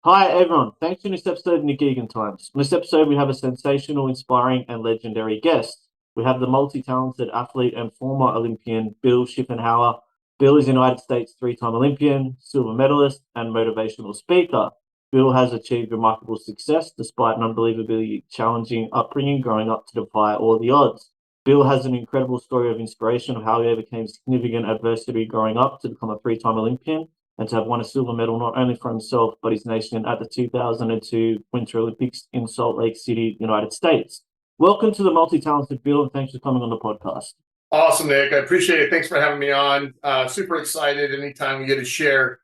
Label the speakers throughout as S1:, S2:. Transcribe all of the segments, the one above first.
S1: Hi everyone, thanks for this episode of Nick Egan Times. In this episode, we have a sensational, inspiring, and legendary guest. We have the multi-talented athlete and former Olympian Bill Schuffenhauer. Bill is a United States three-time Olympian, silver medalist, and motivational speaker. Bill has achieved remarkable success despite an unbelievably challenging upbringing growing up to defy all the odds. Bill has an incredible story of inspiration of how he overcame significant adversity growing up to become a three-time Olympian and to have won a silver medal not only for himself but his nation at the 2002 Winter Olympics in Salt Lake City, United States. Welcome to the multi-talented Bill, and thanks for coming on the podcast.
S2: Awesome, Nick. I appreciate it. Thanks for having me on. Super excited anytime we get to share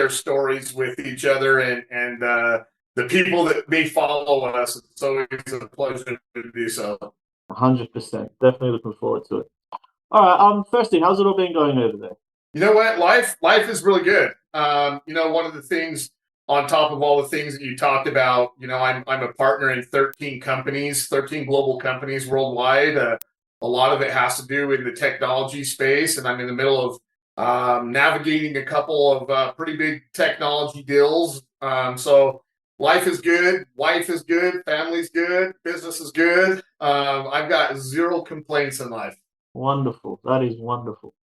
S2: stories with each other and the people that may follow us. It's always a pleasure to do so.
S1: 100%. Definitely looking forward to it. All right. Firstly, how's it all been going over there?
S2: You know what? Life is really good. One of the things on top of all the things that you talked about, I'm a partner in 13 companies, 13 global companies worldwide. A lot of it has to do in the technology space, and I'm in the middle of navigating a couple of pretty big technology deals. So life is good, wife is good, family's good, business is good. I've got zero complaints in life.
S1: Wonderful. That is wonderful.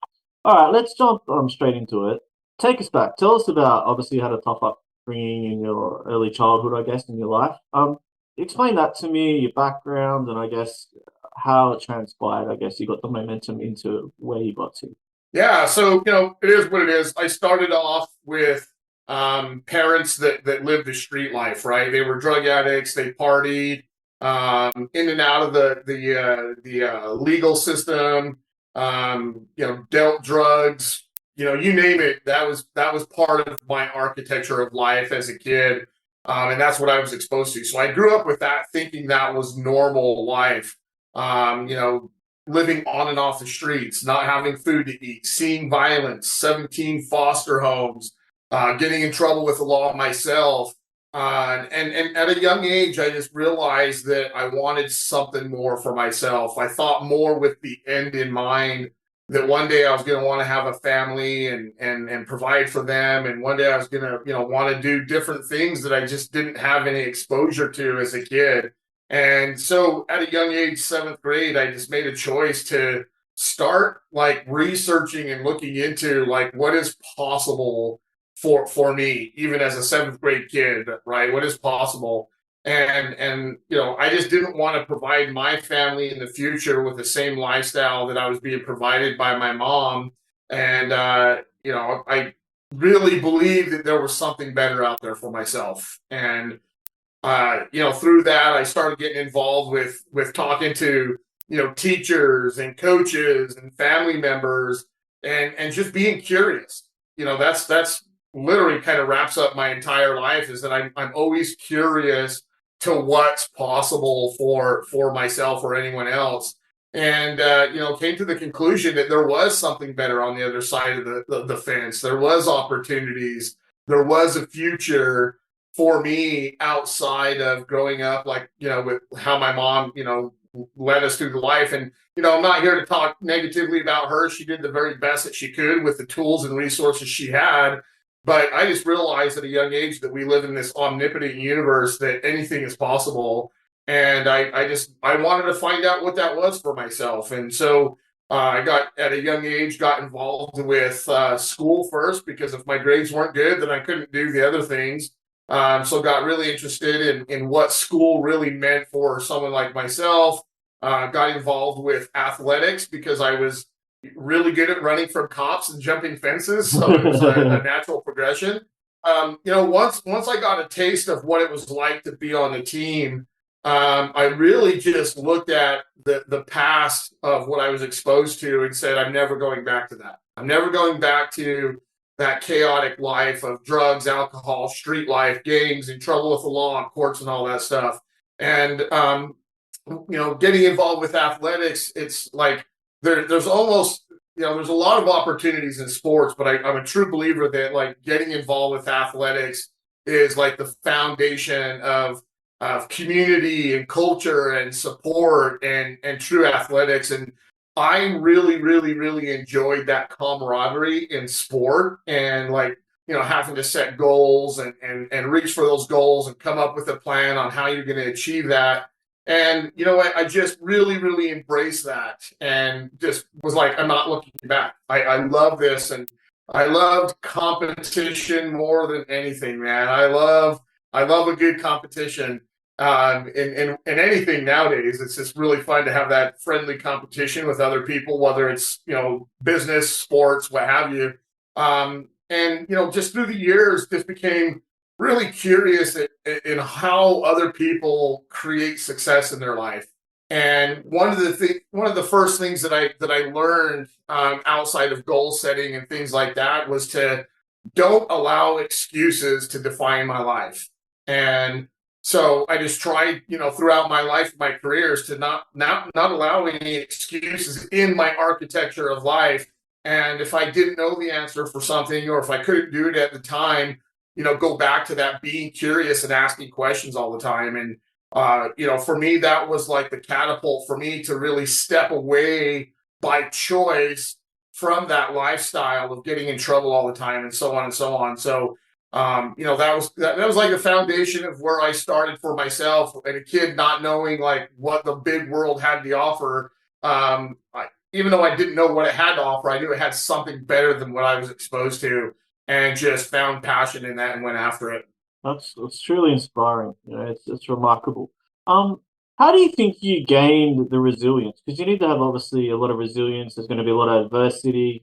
S1: All right, let's jump straight into it. Take us back. Tell us about, obviously you had a tough upbringing in your early childhood, I guess, in your life. Explain that to me, your background, and I guess how it transpired. I guess you got the momentum into where you got to.
S2: Yeah, so it is what it is. I started off with parents that lived the street life, right? They were drug addicts. They partied in and out of the legal system. Dealt drugs. You name it. That was part of my architecture of life as a kid, and that's what I was exposed to. So I grew up with that, thinking that was normal life. Living on and off the streets, not having food to eat, seeing violence, 17 foster homes, getting in trouble with the law myself. And at a young age, I just realized that I wanted something more for myself. I thought more with the end in mind, that one day I was going to want to have a family and provide for them. And one day I was going to, want to do different things that I just didn't have any exposure to as a kid. And so at a young age, seventh grade, I just made a choice to start like researching and looking into like what is possible for me, even as a seventh grade kid, right? What is possible? And I just didn't want to provide my family in the future with the same lifestyle that I was being provided by my mom. And I really believed that there was something better out there for myself. And through that, I started getting involved with talking to teachers and coaches and family members, and just being curious. That's literally kind of wraps up my entire life, is that I'm always curious to what's possible for myself or anyone else. And came to the conclusion that there was something better on the other side of the fence. There was opportunities. There was a future for me outside of growing up, like, with how my mom, led us through the life. And, I'm not here to talk negatively about her. She did the very best that she could with the tools and resources she had. But I just realized at a young age that we live in this omnipotent universe, that anything is possible. And I wanted to find out what that was for myself. And so I got, at a young age, got involved with school first, because if my grades weren't good, then I couldn't do the other things. So got really interested in what school really meant for someone like myself. Got involved with athletics because I was really good at running from cops and jumping fences. So it was a natural progression. Once I got a taste of what it was like to be on the team, I really just looked at the past of what I was exposed to and said, I'm never going back to that. I'm never going back to that chaotic life of drugs, alcohol, street life, gangs, in trouble with the law, courts, and all that stuff. And getting involved with athletics, it's like there's almost, there's a lot of opportunities in sports, but I'm a true believer that like getting involved with athletics is like the foundation of community and culture and support and true athletics. And I really, really, really enjoyed that camaraderie in sport, and like having to set goals and reach for those goals and come up with a plan on how you're going to achieve that. And you know what? I just really, really embraced that and just was like, I'm not looking back. I love this. And I loved competition more than anything, man. I love a good competition. In anything nowadays, it's just really fun to have that friendly competition with other people, whether it's, business, sports, what have you. And, just through the years, just became really curious in how other people create success in their life. And one of the first things that I learned outside of goal setting and things like that was to don't allow excuses to define my life. And so I just tried, throughout my life, my careers, to not allow any excuses in my architecture of life. And if I didn't know the answer for something, or if I couldn't do it at the time, go back to that being curious and asking questions all the time. And for me, that was like the catapult for me to really step away by choice from that lifestyle of getting in trouble all the time and so on and so on. So, that was like the foundation of where I started for myself, and a kid not knowing like what the big world had to offer. Even though I didn't know what it had to offer, I knew it had something better than what I was exposed to, and just found passion in that and went after it.
S1: That's truly inspiring. It's remarkable. How do you think you gained the resilience? Because you need to have obviously a lot of resilience. There's going to be a lot of adversity.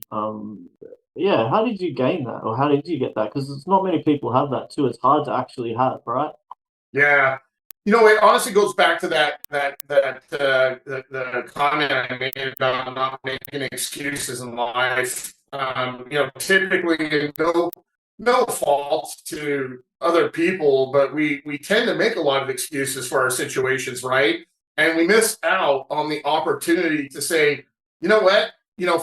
S1: Yeah, how did you gain that, or how did you get that? Because it's not many people have that too. It's hard to actually have, right?
S2: Yeah. It honestly goes back to the comment I made about not making excuses in life. Typically no fault to other people, but we tend to make a lot of excuses for our situations, right? And we miss out on the opportunity to say, you know what?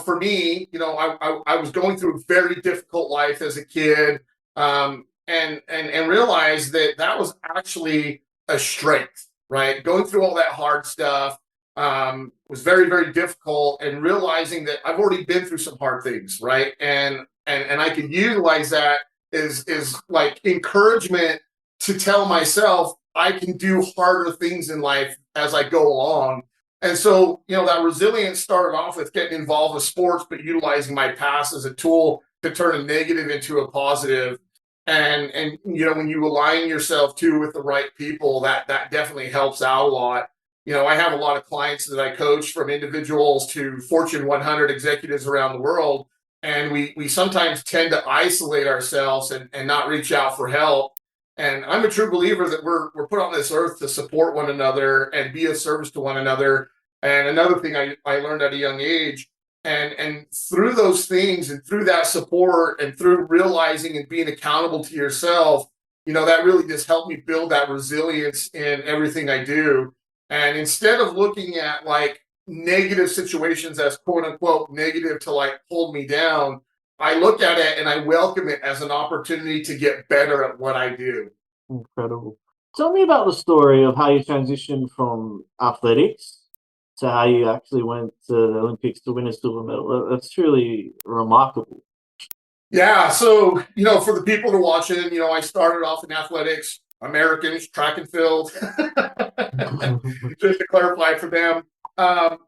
S2: For me, I was going through a very difficult life as a kid, and realized that was actually a strength, right? Going through all that hard stuff was very, very difficult, and realizing that I've already been through some hard things, right? And I can utilize that is like encouragement to tell myself I can do harder things in life as I go along. And so, that resilience started off with getting involved with sports, but utilizing my past as a tool to turn a negative into a positive. And when you align yourself too with the right people, that definitely helps out a lot. I have a lot of clients that I coach, from individuals to Fortune 100 executives around the world. And we sometimes tend to isolate ourselves and not reach out for help. And I'm a true believer that we're put on this earth to support one another and be of service to one another. And another thing I learned at a young age, and through those things and through that support and through realizing and being accountable to yourself, that really just helped me build that resilience in everything I do. And instead of looking at like negative situations as quote unquote negative to like hold me down, I look at it and I welcome it as an opportunity to get better at what I do.
S1: Incredible. Tell me about the story of how you transitioned from athletics to how you actually went to the Olympics to win a silver medal. That's truly remarkable.
S2: Yeah. So, for the people to watch it, I started off in athletics, Americans, track and field, just to clarify for them. And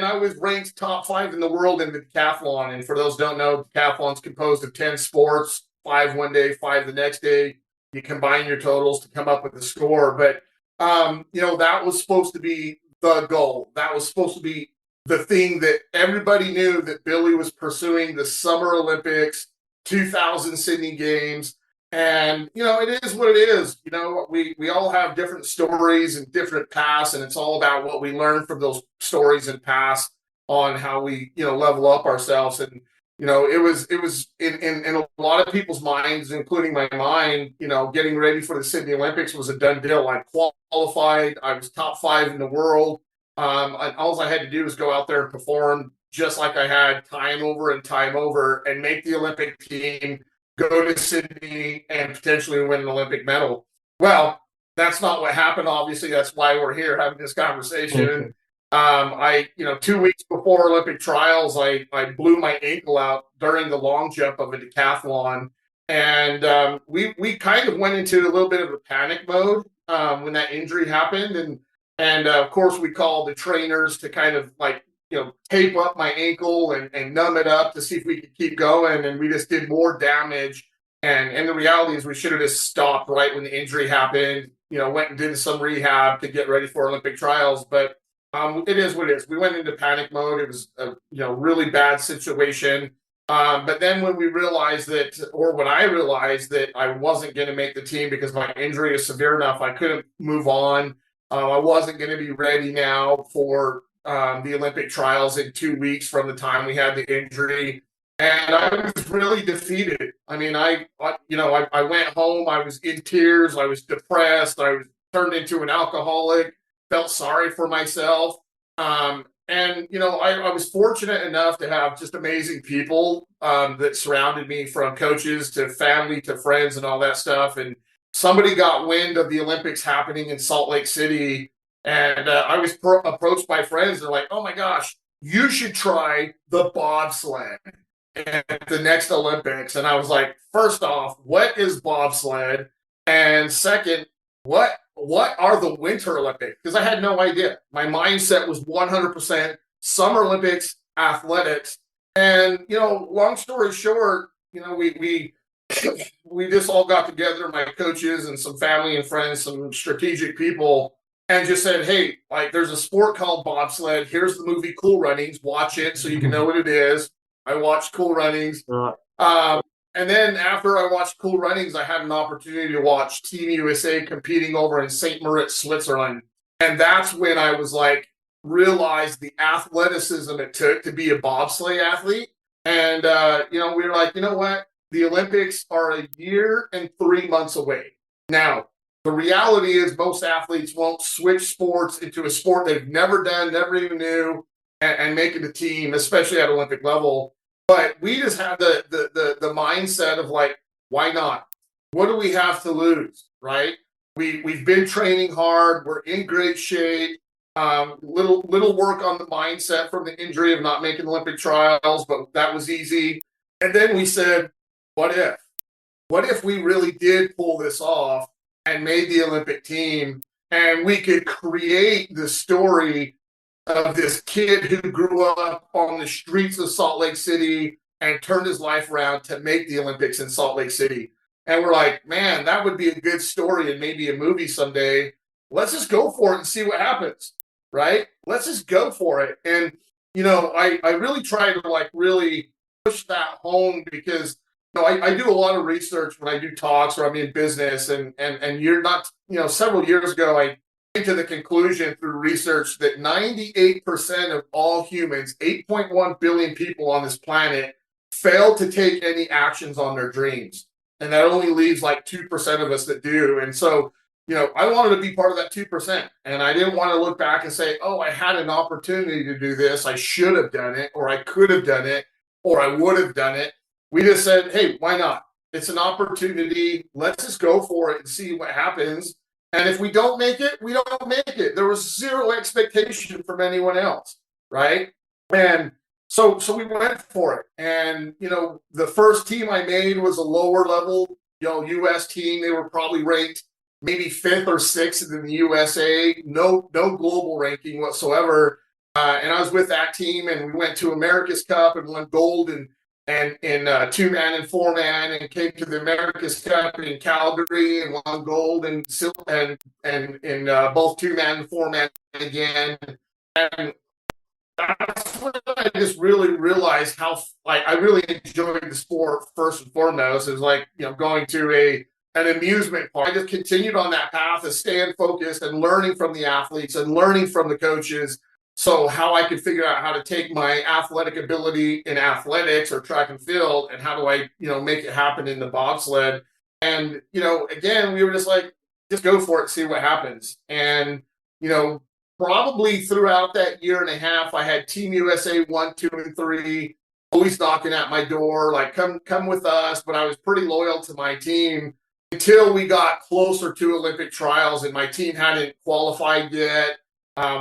S2: I was ranked top 5 in the world in the decathlon. And for those who don't know, decathlon's composed of 10 sports, 5 one day, 5 the next day. You combine your totals to come up with the score. But, that was supposed to be the goal. That was supposed to be the thing that everybody knew, that Billy was pursuing: the Summer Olympics, 2000 Sydney Games. And, it is what it is. We all have different stories and different paths, and it's all about what we learn from those stories and paths on how we, level up ourselves. And, it was in a lot of people's minds, including my mind, getting ready for the Sydney Olympics was a done deal. I qualified. I was top 5 in the world. And all I had to do was go out there and perform just like I had time over and make the Olympic team, go to Sydney, and potentially win an Olympic medal. Well, that's not what happened. Obviously, that's why we're here having this conversation. I 2 weeks before Olympic trials, I blew my ankle out during the long jump of a decathlon. And we kind of went into a little bit of a panic mode when that injury happened, and of course we called the trainers to kind of like tape up my ankle and numb it up to see if we could keep going, and we just did more damage. And the reality is we should have just stopped right when the injury happened. Went and did some rehab to get ready for Olympic trials, but it is what it is. We went into panic mode. It was a really bad situation. But then when we realized that, or when I realized that I wasn't going to make the team because my injury is severe enough, I couldn't move on. I wasn't going to be ready now for the Olympic trials in 2 weeks from the time we had the injury. And I was really defeated. I mean, I went home. I was in tears. I was depressed. I was turned into an alcoholic. Felt sorry for myself. And I was fortunate enough to have just amazing people that surrounded me, from coaches to family to friends and all that stuff. And somebody got wind of the Olympics happening in Salt Lake City, and I was approached by friends. They're like, "Oh my gosh, you should try the bobsled at the next Olympics." And I was like, first off, what is bobsled? And second, what are the Winter Olympics? Because I had no idea. My mindset was 100% Summer Olympics athletics. And long story short, we we just all got together, my coaches and some family and friends, some strategic people, and just said, "Hey, like, there's a sport called bobsled. Here's the movie Cool Runnings. Watch it so you can know what it is." I watched Cool Runnings. And then after I watched Cool Runnings, I had an opportunity to watch Team USA competing over in St. Moritz, Switzerland. And that's when I was like, realized the athleticism it took to be a bobsleigh athlete. And, we were like, you know what? The Olympics are a year and 3 months away. Now, the reality is most athletes won't switch sports into a sport they've never done, never even knew, and make it a team, especially at Olympic level. But we just have the mindset of like, why not? What do we have to lose, right? We've been training hard. We're in great shape. Little work on the mindset from the injury of not making Olympic trials, but that was easy. And then we said, what if? What if we really did pull this off and made the Olympic team, and we could create the story of this kid who grew up on the streets of Salt Lake City and turned his life around to make the Olympics in Salt Lake City. And we're like, man, that would be a good story and maybe a movie someday. Let's just go for it and see what happens, right? Let's just go for it. And, I really try to like really push that home, because, I do a lot of research when I do talks or I'm in business, and you're not, several years ago, I to the conclusion through research that 98% of all humans, 8.1 billion people on this planet, fail to take any actions on their dreams. And that only leaves like 2% of us that do. And so, I wanted to be part of that 2%. And I didn't want to look back and say, oh, I had an opportunity to do this. I should have done it, or I could have done it, or I would have done it. We just said, hey, why not? It's an opportunity. Let's just go for it and see what happens. And if we don't make it, we don't make it. There was zero expectation from anyone else, right? And so we went for it. And, the first team I made was a lower level, U.S. team. They were probably ranked maybe 5th or 6th in the USA. No global ranking whatsoever. And I was with that team, and we went to America's Cup and won gold in 2-man and 4-man, and came to the America's Cup in Calgary and won gold and in both 2-man and 4-man again. And that's when I just really realized how I really enjoyed the sport. First and foremost, is like going to an amusement park. I just continued on that path of staying focused and learning from the athletes and learning from the coaches. So how I could figure out how to take my athletic ability in athletics or track and field, and how do I, make it happen in the bobsled. And, again, we were just like, just go for it, see what happens. And, probably throughout that year and a half, I had Team USA 1, 2, and 3 always knocking at my door, like, come with us. But I was pretty loyal to my team until we got closer to Olympic trials, and my team hadn't qualified yet.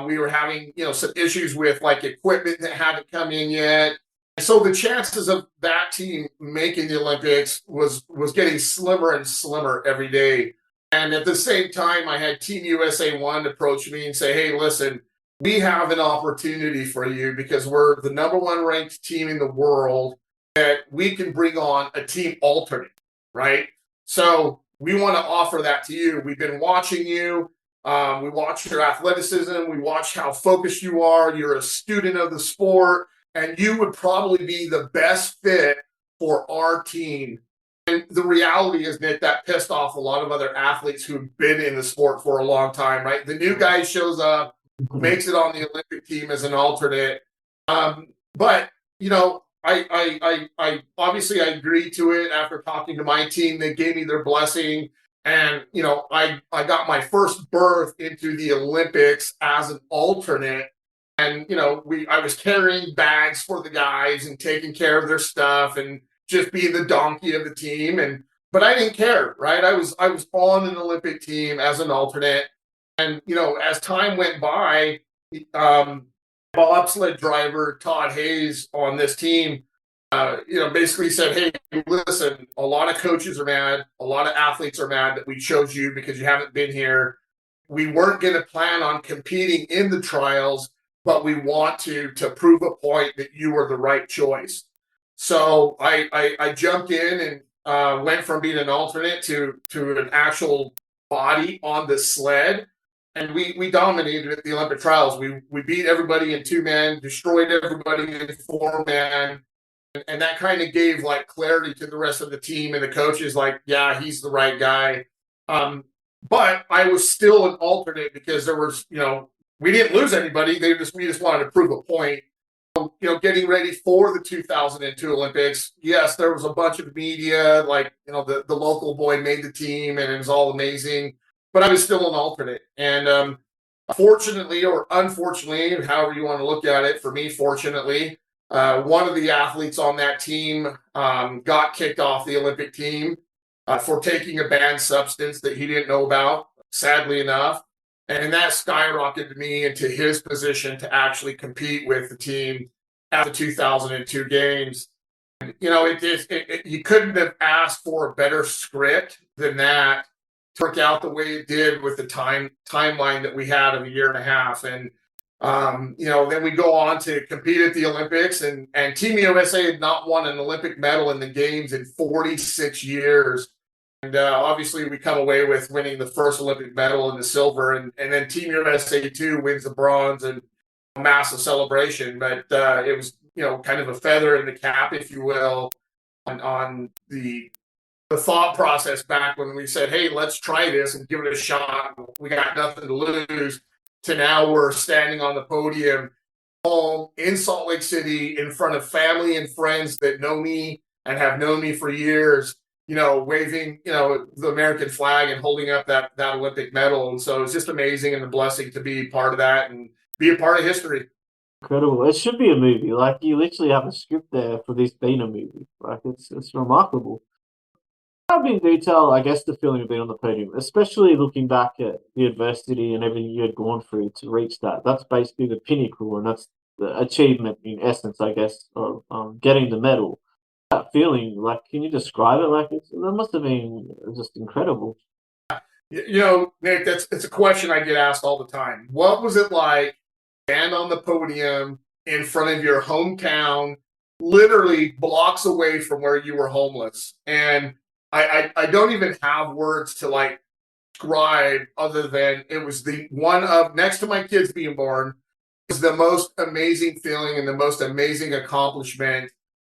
S2: We were having, some issues with like equipment that hadn't come in yet. So the chances of that team making the Olympics was getting slimmer and slimmer every day. And at the same time, I had Team USA One approach me and say, "Hey, listen, we have an opportunity for you because we're the number one ranked team in the world that we can bring on a team alternate, right? So we want to offer that to you. We've been watching you. We watch your athleticism. We watch how focused you are. You're a student of the sport, and you would probably be the best fit for our team." And the reality is, Nick, that pissed off a lot of other athletes who've been in the sport for a long time, right? The new guy shows up, makes it on the Olympic team as an alternate. But, I obviously I agreed to it after talking to my team. They gave me their blessing. And, I got my first berth into the Olympics as an alternate. And, I was carrying bags for the guys and taking care of their stuff and just being the donkey of the team. But I didn't care, right? I was on an Olympic team as an alternate. And, as time went by, bobsled driver Todd Hayes on this team, basically said, "Hey, listen, a lot of coaches are mad. A lot of athletes are mad that we chose you because you haven't been here. We weren't going to plan on competing in the trials, but we want to prove a point that you were the right choice." So I jumped in and went from being an alternate to an actual body on the sled. And we dominated at the Olympic trials. We beat everybody in 2-man, destroyed everybody in 4-man. And that kind of gave like clarity to the rest of the team and the coaches, like, yeah, he's the right guy. But I was still an alternate because there was, we didn't lose anybody. We just wanted to prove a point. Getting ready for the 2002 Olympics, yes, there was a bunch of media, like, the local boy made the team and it was all amazing, but I was still an alternate. And fortunately or unfortunately, however you want to look at it, for me, fortunately, one of the athletes on that team got kicked off the Olympic team for taking a banned substance that he didn't know about, sadly enough. And that skyrocketed me into his position to actually compete with the team at the 2002 games. You couldn't have asked for a better script than that to work out the way it did with the timeline that we had of a year and a half. And then we go on to compete at the Olympics, and Team USA had not won an Olympic medal in the games in 46 years. And obviously, we come away with winning the first Olympic medal in the silver, and then Team USA 2 wins the bronze, and a massive celebration. But it was, kind of a feather in the cap, if you will, on the thought process back when we said, "Hey, let's try this and give it a shot. We got nothing to lose." To now we're standing on the podium home in Salt Lake City in front of family and friends that know me and have known me for years, waving, the American flag and holding up that Olympic medal. And so it's just amazing and a blessing to be part of that and be a part of history.
S1: Incredible. It should be a movie. Like, you literally have a script there for this being a movie. Like, it's remarkable. In detail, I guess, the feeling of being on the podium, especially looking back at the adversity and everything you had gone through to reach that. That's basically the pinnacle, and that's the achievement in essence, I guess, of getting the medal. That feeling, like, can you describe it? Like, that must have been just incredible.
S2: Nick, it's a question I get asked all the time. What was it like to stand on the podium in front of your hometown, literally blocks away from where you were homeless? And I don't even have words to like describe other than it was the one of, next to my kids being born, was the most amazing feeling and the most amazing accomplishment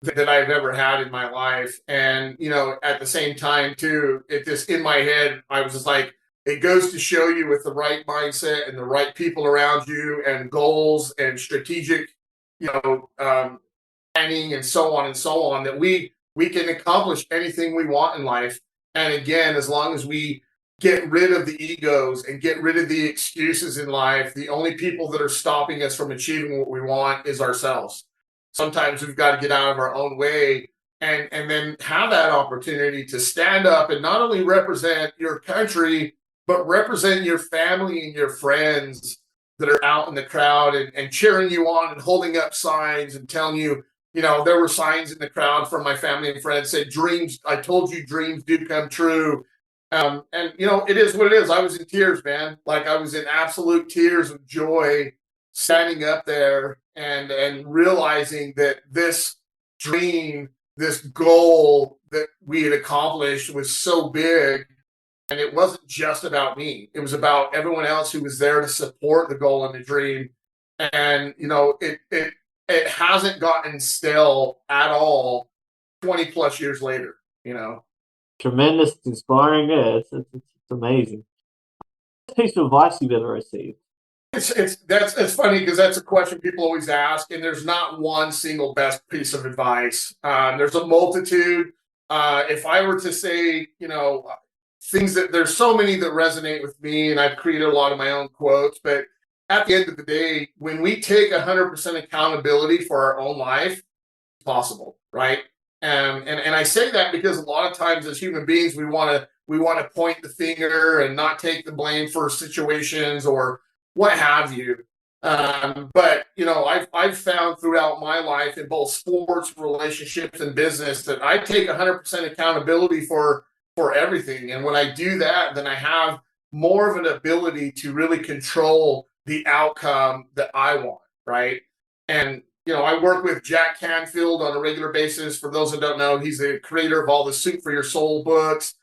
S2: that I've ever had in my life. And, at the same time too, it just in my head, I was just like, it goes to show you with the right mindset and the right people around you and goals and strategic, planning and so on, that we can accomplish anything we want in life. And again, as long as we get rid of the egos and get rid of the excuses in life, the only people that are stopping us from achieving what we want is ourselves. Sometimes we've got to get out of our own way and then have that opportunity to stand up and not only represent your country, but represent your family and your friends that are out in the crowd and cheering you on and holding up signs and telling you, there were signs in the crowd from my family and friends said, "Dreams, I told you, dreams do come true." And it is what it is. I was in tears, man. Like I was in absolute tears of joy, standing up there and realizing that this dream, this goal that we had accomplished was so big. And it wasn't just about me. It was about everyone else who was there to support the goal and the dream. And it hasn't gotten stale at all 20 plus years later,
S1: Tremendous, inspiring. Yeah, it's amazing. Best piece of advice you've ever received?
S2: It's funny because that's a question people always ask, and there's not one single best piece of advice. There's a multitude. If I were to say, things that there's so many that resonate with me, and I've created a lot of my own quotes, but at the end of the day, when we take 100% accountability for our own life, it's possible, right? And I say that because a lot of times as human beings, we want to point the finger and not take the blame for situations or what have you. But I've found throughout my life in both sports, relationships, and business that I take 100% accountability for everything. And when I do that, then I have more of an ability to really control the outcome that I want, right? And I work with Jack Canfield on a regular basis. For those that don't know, he's the creator of all the Soup for Your Soul books.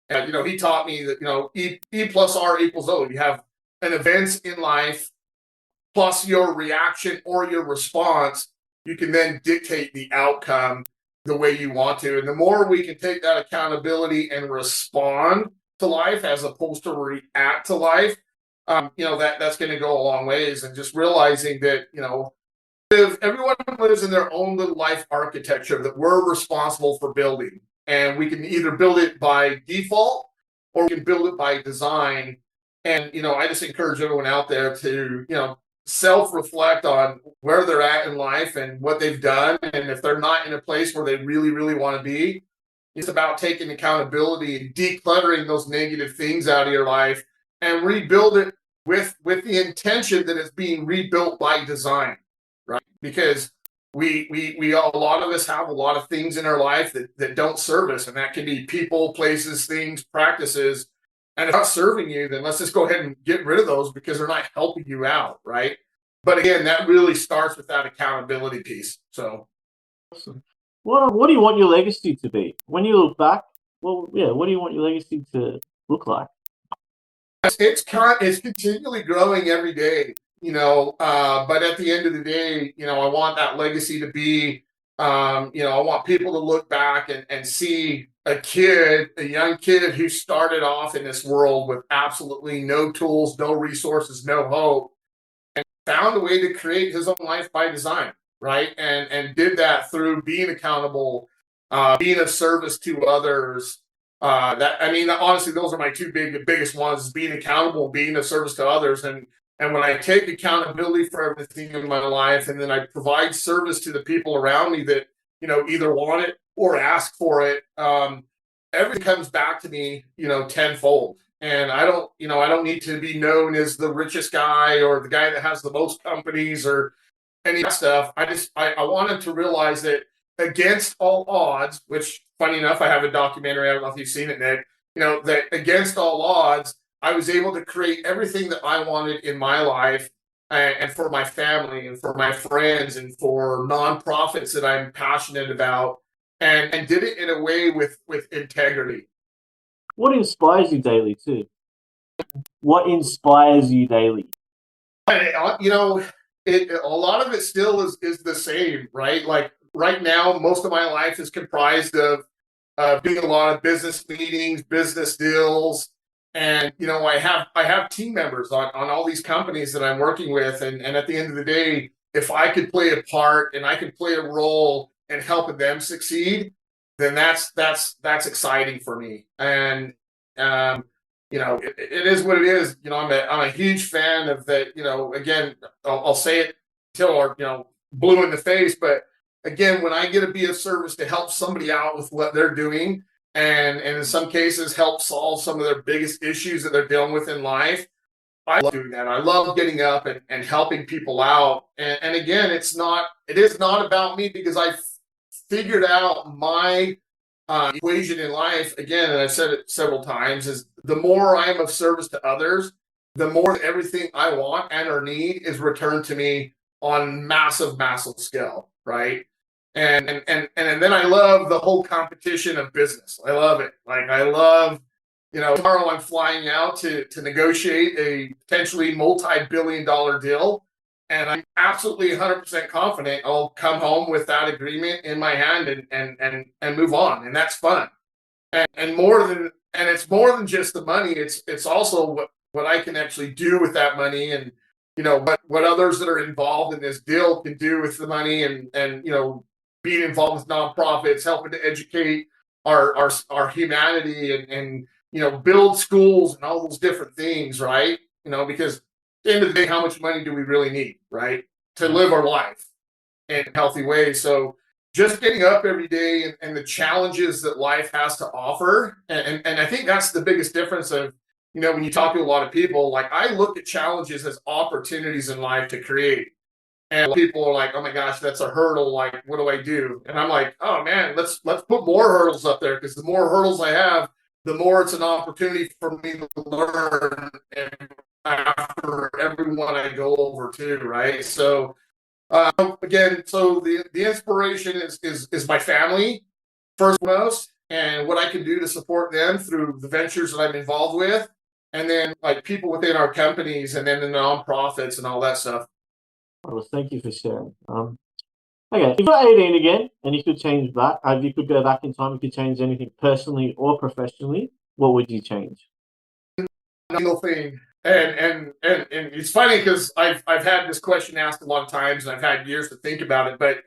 S2: And he taught me that E plus R equals O. You have an event in life plus your reaction or your response. You can then dictate the outcome the way you want to. And the more we can take that accountability and respond to life as opposed to react to life, that's going to go a long ways. And just realizing that, if everyone lives in their own little life architecture that we're responsible for building, and we can either build it by default or we can build it by design. And, I just encourage everyone out there to, self-reflect on where they're at in life and what they've done. And if they're not in a place where they really, really want to be, it's about taking accountability and decluttering those negative things out of your life and rebuild it with the intention that it's being rebuilt by design, right? Because we a lot of us have a lot of things in our life that don't serve us, and that can be people, places, things, practices. And if not serving you, then let's just go ahead and get rid of those because they're not helping you out, right? But again, that really starts with that accountability piece. So,
S1: what do you want your legacy to be when you look back? Well, yeah, what do you want your legacy to look like?
S2: it's continually growing every day, but at the end of the day, I want that legacy to be, I want people to look back and see a young kid who started off in this world with absolutely no tools, no resources, no hope, and found a way to create his own life by design, right? And did that through being accountable, being of service to others. Honestly, those are my the biggest ones: is being accountable, being of service to others, and when I take accountability for everything in my life, and then I provide service to the people around me that either want it or ask for it, everything comes back to me, tenfold. And I don't need to be known as the richest guy or the guy that has the most companies or any of that stuff. I wanted to realize that against all odds, which funny enough, I have a documentary, I don't know if you've seen it, Nick, that against all odds, I was able to create everything that I wanted in my life and for my family and for my friends and for nonprofits that I'm passionate about, and did it in a way with integrity.
S1: What inspires you daily too? What inspires you daily?
S2: A lot of it still is the same, right? Like right now, most of my life is comprised of doing a lot of business meetings, business deals. And I have team members on all these companies that I'm working with, and at the end of the day, if I could play a part and I could play a role in helping them succeed, then that's exciting for me. And it is what it is. I'm a huge fan of that. Again, I'll say it till blue in the face, but again, when I get to be of service to help somebody out with what they're doing, and in some cases help solve some of their biggest issues that they're dealing with in life, I love doing that. I love getting up and helping people out. And again, it is not about me, because I figured out my equation in life, again, and I've said it several times, is the more I am of service to others, the more everything I want and or need is returned to me on massive scale, right? And then I love the whole competition of business. I love it. Like, I love, tomorrow I'm flying out to negotiate a potentially multi-billion-dollar deal, and I'm absolutely 100% confident I'll come home with that agreement in my hand and move on, and that's fun. And it's more than just the money. It's also what I can actually do with that money, and what others that are involved in this deal can do with the money, and being involved with nonprofits, helping to educate our humanity, and build schools and all those different things, right? Because at the end of the day, how much money do we really need, right, to live our life in a healthy way? So just getting up every day, and the challenges that life has to offer. And I think that's the biggest difference of, when you talk to a lot of people, like, I look at challenges as opportunities in life to create. And people are like, oh my gosh, that's a hurdle. Like, what do I do? And I'm like, oh man, let's put more hurdles up there, because the more hurdles I have, the more it's an opportunity for me to learn, and after everyone I go over to, right? So again, so the inspiration is my family first and foremost, and what I can do to support them through the ventures that I'm involved with, and then like people within our companies, and then the nonprofits and all that stuff.
S1: Well, thank you for sharing. Okay, if you're 18 again and you could change that, if you could go back in time, you could change anything personally or professionally, what would you change?
S2: Single thing. And it's funny, because I've had this question asked a lot of times, and I've had years to think about it, but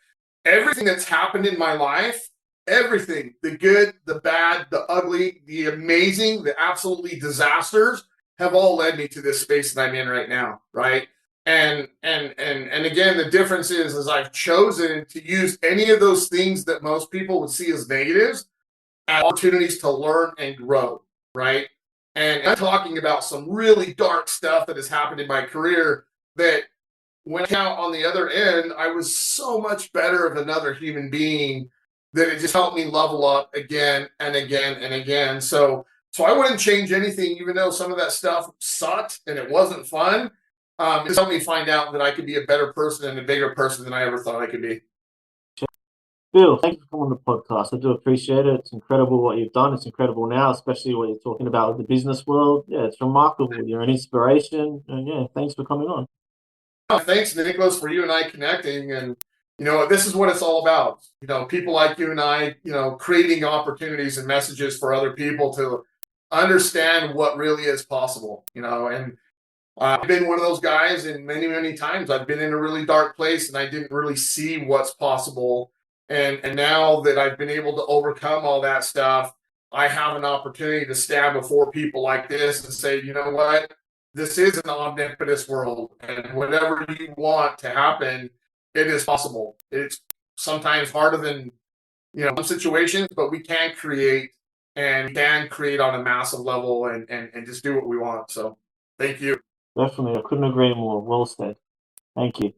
S2: everything that's happened in my life, everything, the good, the bad, the ugly, the amazing, the absolutely disasters, have all led me to this space that I'm in right now, right? And again, the difference is I've chosen to use any of those things that most people would see as negatives as opportunities to learn and grow, right? And I'm talking about some really dark stuff that has happened in my career, that when I came out on the other end, I was so much better of another human being, that it just helped me level up again and again and again. So I wouldn't change anything, even though some of that stuff sucked and it wasn't fun. It helped me find out that I could be a better person and a bigger person than I ever thought I could be.
S1: Bill, thank you for coming on the podcast. I do appreciate it. It's incredible what you've done. It's incredible now, especially what you're talking about with the business world. Yeah, it's remarkable. You're an inspiration. And yeah, thanks for coming on.
S2: Thanks, Nicholas, for you and I connecting. And, this is what it's all about. People like you and I, creating opportunities and messages for other people to understand what really is possible, and I've been one of those guys, and many times I've been in a really dark place and I didn't really see what's possible. And now that I've been able to overcome all that stuff, I have an opportunity to stand before people like this and say, you know what? This is an omnipotent world, and whatever you want to happen, it is possible. It's sometimes harder than, some situations, but we can create, and we can create on a massive level, and just do what we want. So thank you.
S1: Definitely. I couldn't agree more. Well said. Thank you.